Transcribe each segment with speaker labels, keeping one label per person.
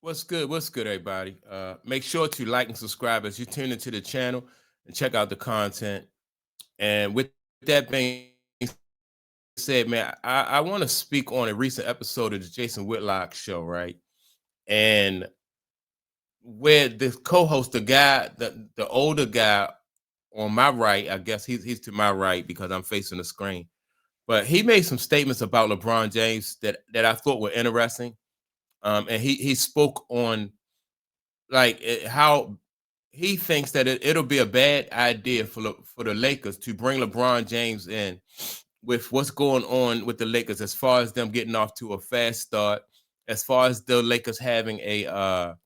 Speaker 1: What's good? What's good, everybody? Make sure to like and subscribe as you tune into the channel and check out the content. And with that being said, man, I want to speak on a recent episode of the Jason Whitlock show, right? And where the co-host, the guy, the older guy on my right, I guess he's to my right because I'm facing the screen. But he made some statements about LeBron James that I thought were interesting. And he spoke on like how he thinks that it'll be a bad idea for the Lakers to bring LeBron James in with what's going on with the Lakers as far as them getting off to a fast start, as far as the Lakers having a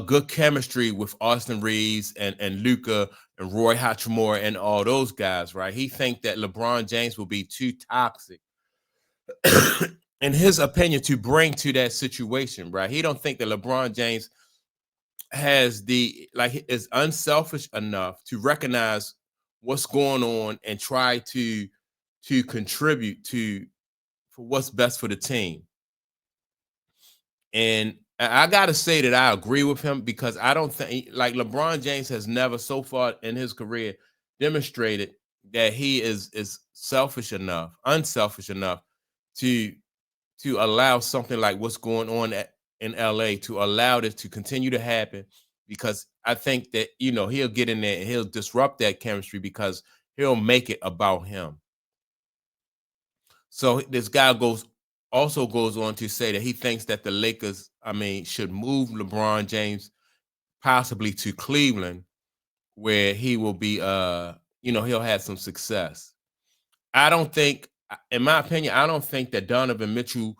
Speaker 1: good chemistry with Austin Reeves and Luca and Roy Hachimura and all those guys, right? He think that LeBron James will be too toxic in his opinion to bring to that situation, right? He don't think that LeBron James has is unselfish enough to recognize what's going on and try to contribute to for what's best for the team. And I gotta say that I agree with him because I don't think like LeBron James has never so far in his career demonstrated that he is unselfish enough to allow something like what's going on in LA to allow this to continue to happen because I think that he'll get in there and he'll disrupt that chemistry because he'll make it about him. So this guy also goes on to say that he thinks that the Lakers, should move LeBron James possibly to Cleveland where he will be he'll have some success. I don't think, in my opinion, I don't think that Donovan Mitchell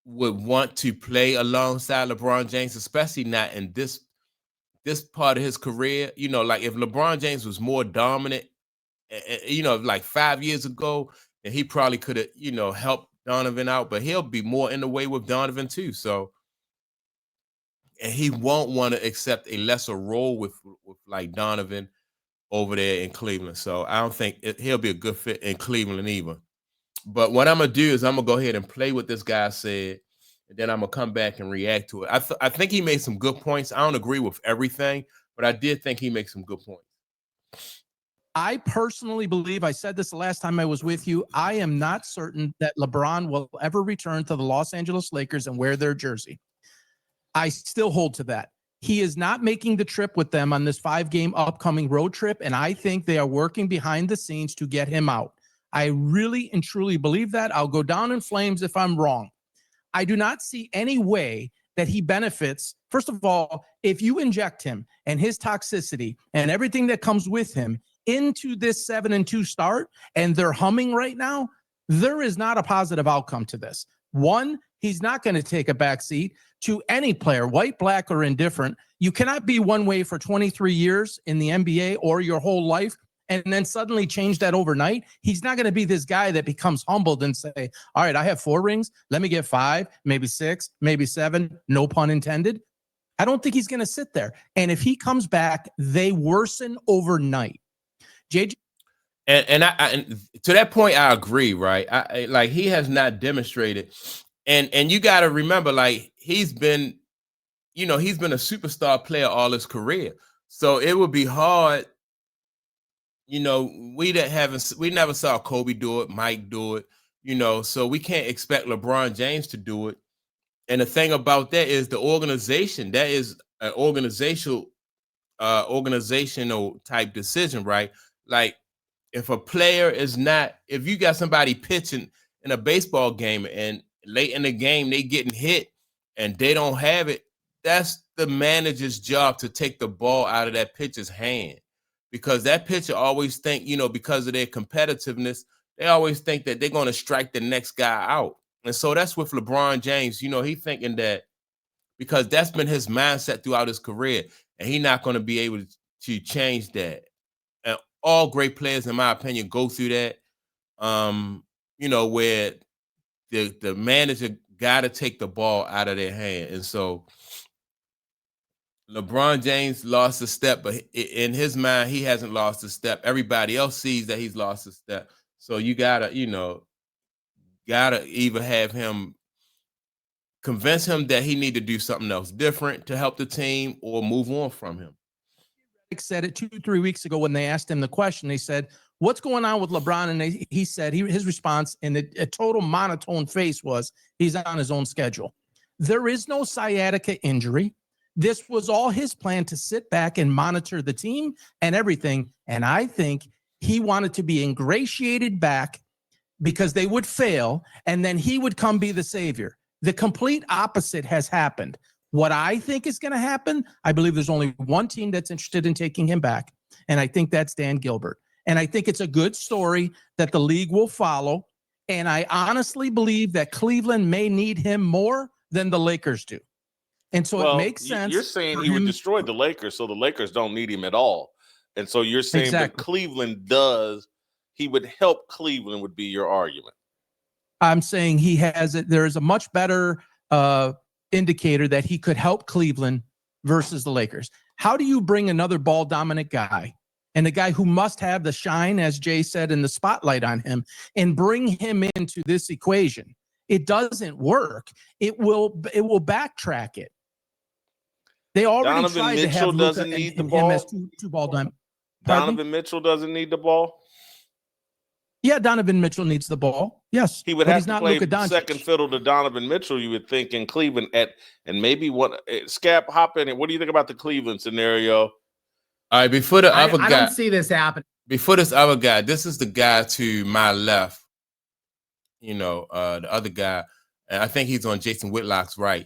Speaker 1: would want to play alongside LeBron James, especially not in this part of his career. Like if LeBron James was more dominant, like 5 years ago, and he probably could have, helped Donovan out, but he'll be more in the way with Donovan too. So, and he won't want to accept a lesser role with like Donovan over there in Cleveland. So I don't think he'll be a good fit in Cleveland either. But what I'm gonna do is I'm gonna go ahead and play what this guy said, and then I'm gonna come back and react to it. I think he made some good points. I don't agree with everything, but I did think he makes some good points.
Speaker 2: I personally believe, I said this the last time I was with you, I am not certain that LeBron will ever return to the Los Angeles Lakers and wear their jersey. I still hold to that. He is not making the trip with them on this 5-game upcoming road trip, and I think they are working behind the scenes to get him out. I really and truly believe that. I'll go down in flames if I'm wrong. I do not see any way that he benefits. First of all, if you inject him and his toxicity and everything that comes with him into this 7-2 start, and they're humming right now, there is not a positive outcome to this. One, he's not going to take a backseat to any player, white, black, or indifferent. You cannot be one way for 23 years in the NBA or your whole life and then suddenly change that overnight. He's not going to be this guy that becomes humbled and say, all right, I have 4 rings. Let me get 5, maybe 6, maybe 7, no pun intended. I don't think he's going to sit there. And if he comes back, they worsen overnight. JJ.
Speaker 1: And to that point, I agree, right? I like he has not demonstrated, and you got to remember, like he's been a superstar player all his career, so it would be hard. We never saw Kobe do it, Mike do it, so we can't expect LeBron James to do it. And the thing about that is the organization, that is an organizational type decision, right? Like if a player is not, if you got somebody pitching in a baseball game and late in the game they getting hit and they don't have it, that's the manager's job to take the ball out of that pitcher's hand. Because that pitcher always think, because of their competitiveness, they always think that they're going to strike the next guy out. And so that's with LeBron James, he thinking that because that's been his mindset throughout his career, and he's not going to be able to change that. And all great players, in my opinion, go through that. Where the manager got to take the ball out of their hand. And so LeBron James lost a step, but in his mind, he hasn't lost a step. Everybody else sees that he's lost a step. So you gotta either have him convince him that he need to do something else different to help the team or move on from him.
Speaker 2: Said it 2-3 weeks ago when they asked him the question. They said, "What's going on with LeBron?" And he said his response in a total monotone face was, "He's on his own schedule." There is no sciatica injury. This was all his plan to sit back and monitor the team and everything. And I think he wanted to be ingratiated back because they would fail, and then he would come be the savior. The complete opposite has happened. What I think is going to happen, I believe there's only one team that's interested in taking him back, and I think that's Dan Gilbert. And I think it's a good story that the league will follow, and I honestly believe that Cleveland may need him more than the Lakers do. And so it makes sense.
Speaker 3: You're saying he would destroy the Lakers, so the Lakers don't need him at all. And so you're saying that Cleveland does, he would help Cleveland would be your argument.
Speaker 2: I'm saying he has it. There is a much better indicator that he could help Cleveland versus the Lakers. How do you bring another ball dominant guy and a guy who must have the shine, as Jay said, in the spotlight on him, and bring him into this equation? It doesn't work. It will backtrack it. They already
Speaker 3: Donovan
Speaker 2: tried
Speaker 3: Mitchell
Speaker 2: to have
Speaker 3: doesn't
Speaker 2: Luka
Speaker 3: need the
Speaker 2: and
Speaker 3: ball.
Speaker 2: him as two ball dominant.
Speaker 3: Donovan Mitchell doesn't need the ball.
Speaker 2: Yeah, Donovan Mitchell needs the ball. Yes,
Speaker 3: he would have to play second fiddle to Donovan Mitchell. You would think in Cleveland and maybe what Scap hop in. What do you think about the Cleveland scenario?
Speaker 1: All right, before the other guy,
Speaker 4: I don't see this happen.
Speaker 1: Before this other guy, this is the guy to my left. You know, the other guy, and I think he's on Jason Whitlock's right.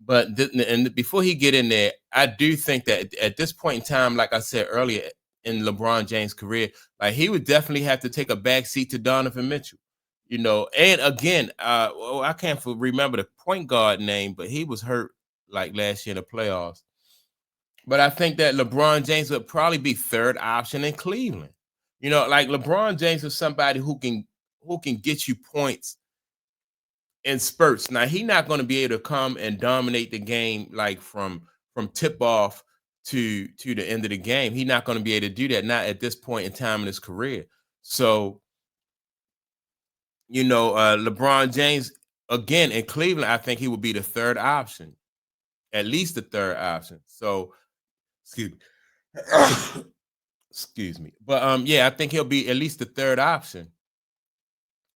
Speaker 1: But and before he get in there, I do think that at this point in time, like I said earlier, in LeBron James' career, like he would definitely have to take a back seat to Donovan Mitchell, you know. And again, I can't remember the point guard name, but he was hurt like last year in the playoffs. But I think that LeBron James would probably be third option in Cleveland. You know, like LeBron James is somebody who can get you points in spurts. Now he's not going to be able to come and dominate the game like from tip off to the end of the game. He's not going to be able to do that, not at this point in time in his career. So, you know, LeBron James, again, in Cleveland, I think he would be the third option, at least the third option. So, excuse me. But, yeah, I think he'll be at least the third option.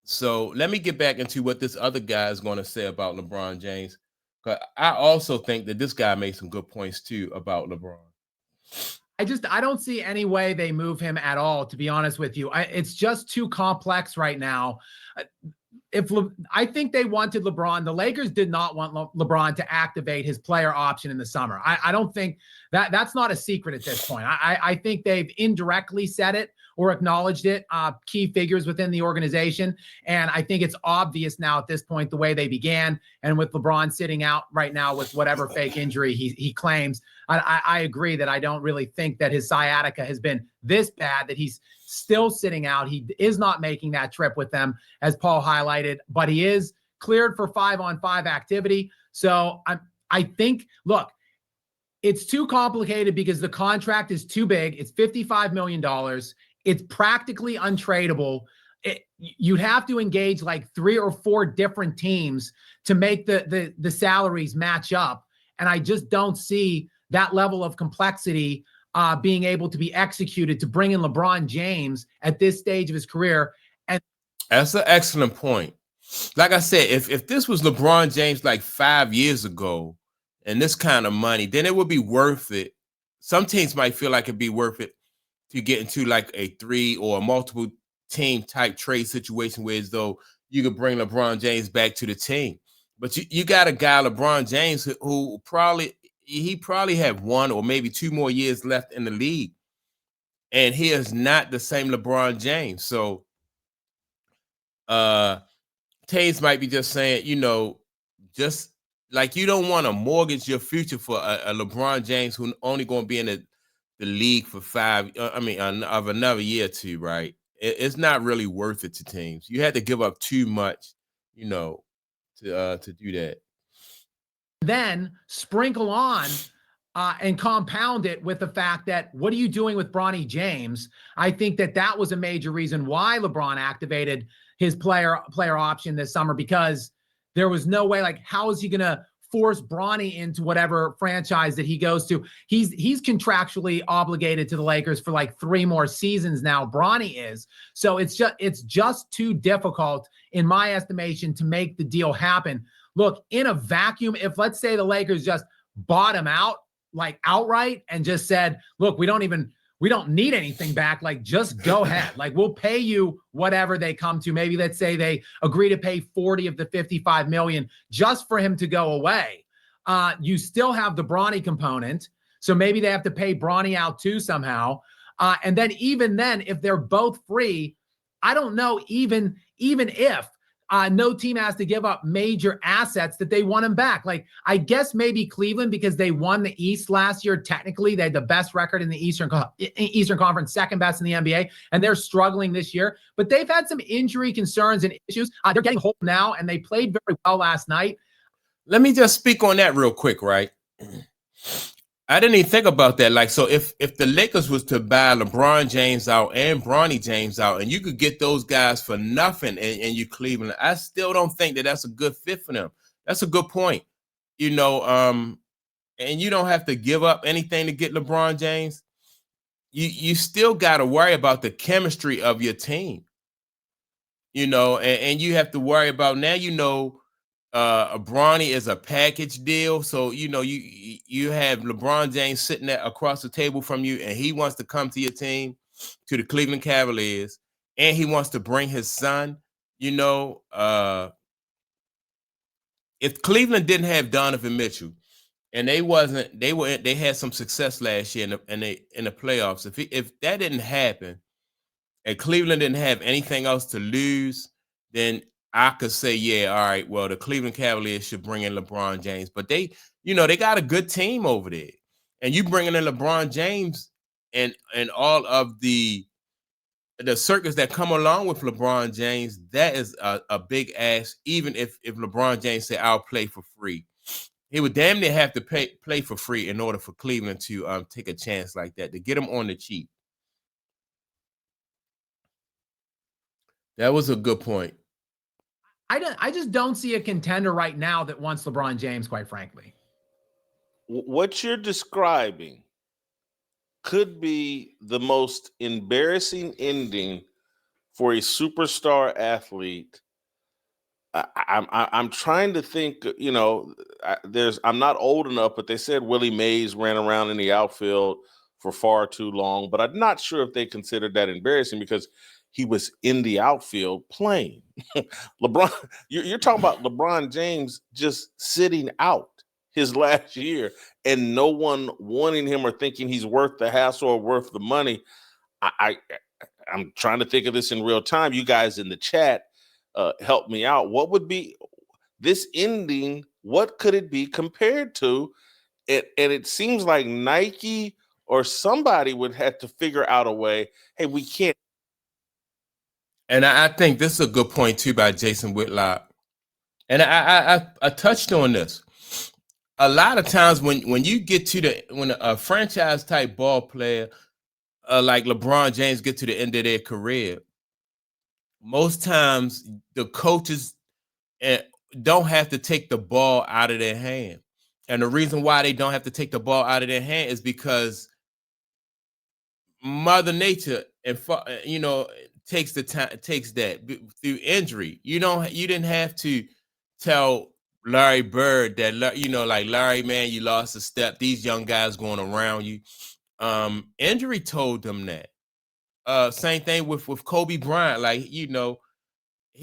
Speaker 1: So let me get back into what this other guy is going to say about LeBron James. I also think that this guy made some good points too about LeBron.
Speaker 4: I don't see any way they move him at all, to be honest with you. It's just too complex right now. I think they wanted LeBron. The Lakers did not want LeBron to activate his player option in the summer. I don't think that's not a secret at this point. I think they've indirectly said it or acknowledged it, key figures within the organization. And I think it's obvious now at this point, the way they began, and with LeBron sitting out right now with whatever fake injury he claims, I agree that I don't really think that his sciatica has been this bad, that he's still sitting out. He is not making that trip with them, as Paul highlighted, but he is cleared for 5-on-5 activity. So I think, look, it's too complicated because the contract is too big. It's $55 million. It's practically untradeable. You'd have to engage like 3 or 4 different teams to make the salaries match up. And I just don't see that level of complexity being able to be executed to bring in LeBron James at this stage of his career. And
Speaker 1: that's an excellent point. Like I said, if this was LeBron James like 5 years ago and this kind of money, then it would be worth it. Some teams might feel like it'd be worth it to get into like a 3 or a multiple team type trade situation where as though you could bring LeBron James back to the team. But you got a guy, LeBron James, who probably have 1 or maybe 2 more years left in the league. And he is not the same LeBron James. So Taves might be just saying, you know, just like you don't want to mortgage your future for a LeBron James who only going to be in the league for 5, of another year or 2, right? It's not really worth it to teams. You had to give up too much, you know, to do that.
Speaker 4: Then sprinkle on and compound it with the fact that what are you doing with Bronny James? I think that was a major reason why LeBron activated his player option this summer, because there was no way, like, how is he going to force Bronny into whatever franchise that he goes to? He's contractually obligated to the Lakers for like 3 more seasons now. Bronny is. So it's just too difficult, in my estimation, to make the deal happen. Look, in a vacuum, if let's say the Lakers just bought him out, like outright, and just said, look, we don't need anything back. Like, just go ahead. Like, we'll pay you whatever they come to. Maybe let's say they agree to pay 40 of the 55 million just for him to go away. You still have the Bronny component. So maybe they have to pay Bronny out too somehow. And then even then, if they're both free, I don't know, even if no team has to give up major assets that they want him back. Like, I guess maybe Cleveland, because they won the East last year. Technically, they had the best record in the Eastern Conference, second best in the NBA, and they're struggling this year. But they've had some injury concerns and issues. They're getting home now, and they played very well last night.
Speaker 1: Let me just speak on that real quick, right? I didn't even think about that. Like, so if the Lakers was to buy LeBron James out and Bronny James out, and you could get those guys for nothing, and you Cleveland, I still don't think that that's a good fit for them. That's a good point, and you don't have to give up anything to get LeBron James. You still got to worry about the chemistry of your team, and you have to worry about now, Bronny is a package deal. So, you have LeBron James sitting there across the table from you, and he wants to come to your team, to the Cleveland Cavaliers, and he wants to bring his son. If Cleveland didn't have Donovan Mitchell, and they had some success last year in the playoffs. If that didn't happen, and Cleveland didn't have anything else to lose, then I could say, yeah, all right, well, the Cleveland Cavaliers should bring in LeBron James. But they got a good team over there. And you bringing in LeBron James and all of the circus that come along with LeBron James, that is a big ask, even if LeBron James said, I'll play for free. He would damn near have to play for free in order for Cleveland to take a chance like that, to get him on the cheap. That was a good point.
Speaker 4: I just don't see a contender right now that wants LeBron James, quite frankly.
Speaker 3: What you're describing could be the most embarrassing ending for a superstar athlete. I'm trying to think, I'm not old enough, but they said Willie Mays ran around in the outfield for far too long, but I'm not sure if they considered that embarrassing because he was in the outfield playing. LeBron, you're talking about LeBron James just sitting out his last year and no one wanting him or thinking he's worth the hassle or worth the money. I'm trying to think of this in real time. You guys in the chat, help me out. What would be this ending? What could it be compared to? And it seems like Nike or somebody would have to figure out a way. Hey, we can't.
Speaker 1: And I think this is a good point too by Jason Whitlock. And I touched on this. A lot of times when you get when a franchise type ball player like LeBron James get to the end of their career, most times the coaches don't have to take the ball out of their hand. And the reason why they don't have to take the ball out of their hand is because Mother Nature takes that through injury. You didn't have to tell Larry Bird that, like, Larry, man, you lost a step. These young guys going around you. Injury told them that. Same thing with Kobe Bryant. Like, he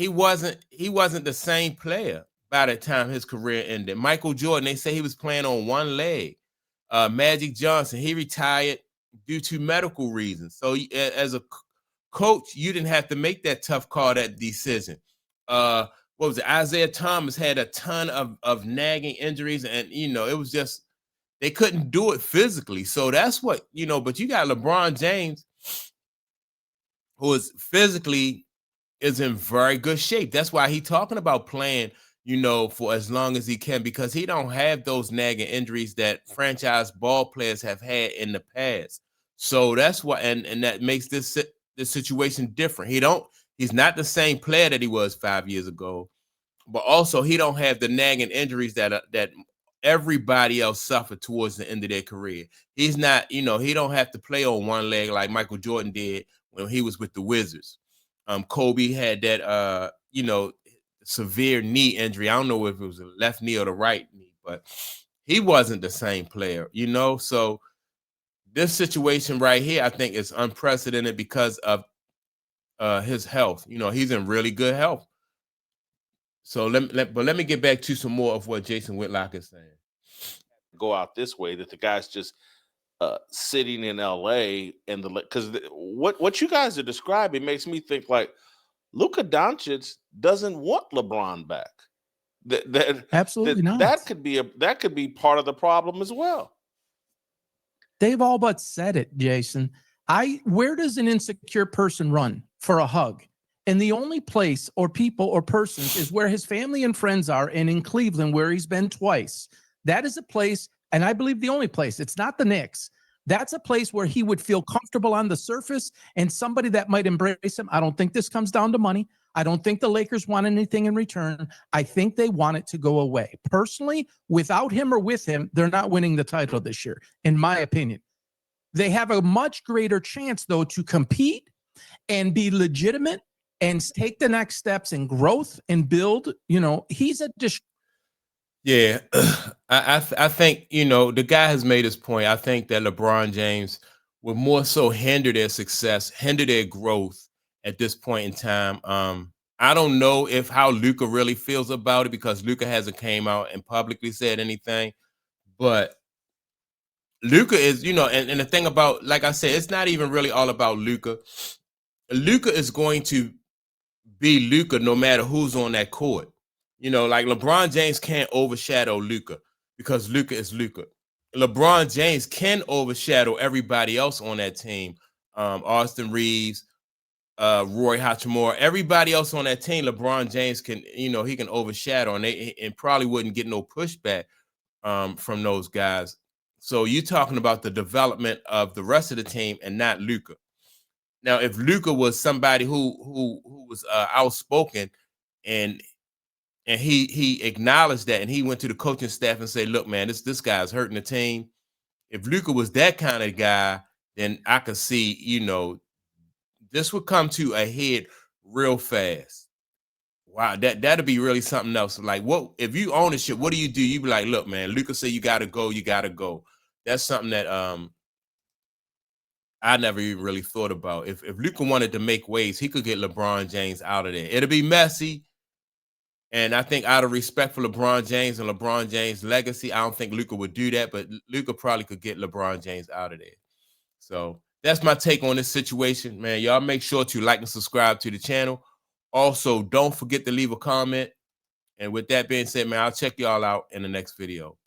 Speaker 1: wasn't the same player by the time his career ended. Michael Jordan, they say he was playing on one leg. Magic Johnson, he retired due to medical reasons. So as a coach, you didn't have to make that tough call, that decision. What was it? Isaiah Thomas had a ton of nagging injuries, and it was just they couldn't do it physically. So that's what but you got LeBron James, who is physically is in very good shape. That's why he's talking about playing for as long as he can, because he don't have those nagging injuries that franchise ball players have had in the past. So that's why, and that makes this situation different. He's not the same player that he was 5 years ago. but also he don't have the nagging injuries that everybody else suffered towards the end of their career. He's not, he don't have to play on one leg like Michael Jordan did when he was with the Wizards. Kobe had that, severe knee injury. I don't know if it was the left knee or the right knee, but he wasn't the same player, So this situation right here, I think, is unprecedented because of his health. He's in really good health. So let me get back to some more of what Jason Whitlock is saying.
Speaker 3: Go out this way, that the guy's just sitting in LA, and because what you guys are describing makes me think like Luka Doncic doesn't want LeBron back.
Speaker 2: Absolutely not.
Speaker 3: That could be part of the problem as well.
Speaker 2: They've all but said it, Jason. Where does an insecure person run for a hug? And the only place or people or persons is where his family and friends are, and in Cleveland, where he's been twice. That is a place, and I believe the only place. It's not the Knicks. That's a place where he would feel comfortable on the surface and somebody that might embrace him. I don't think this comes down to money. I don't think the Lakers want anything in return. I think they want it to go away. Personally, without him or with him, they're not winning the title this year, in my opinion. They have a much greater chance, though, to compete and be legitimate and take the next steps in growth and build. He's a
Speaker 1: Yeah, I think, the guy has made his point. I think that LeBron James would more so hinder their success, hinder their growth at this point in time. I don't know how Luka really feels about it, because Luka hasn't came out and publicly said anything. But Luka is, and the thing about, like I said, it's not even really all about Luka. Luka is going to be Luka no matter who's on that court. Like LeBron James can't overshadow Luka, because Luka is Luka. LeBron James can overshadow everybody else on that team. Austin Reeves, Roy Hachimura, everybody else on that team, LeBron James can, he can overshadow, and probably wouldn't get no pushback from those guys. So you're talking about the development of the rest of the team and not Luka. Now, if Luka was somebody who was outspoken and he acknowledged that, and he went to the coaching staff and said, "Look, man, this guy's hurting the team." If Luka was that kind of guy, then I could see, this would come to a head real fast. Wow, that'd be really something else. Like, what if you own the shit? What do? You be like, "Look, man, Luka said you gotta go, you gotta go." That's something that I never even really thought about. If Luka wanted to make waves, he could get LeBron James out of there. It'll be messy. And I think out of respect for LeBron James and LeBron James' legacy, I don't think Luka would do that, but Luka probably could get LeBron James out of there. So that's my take on this situation, man. Y'all make sure to like and subscribe to the channel. Also, don't forget to leave a comment. And with that being said, man, I'll check y'all out in the next video.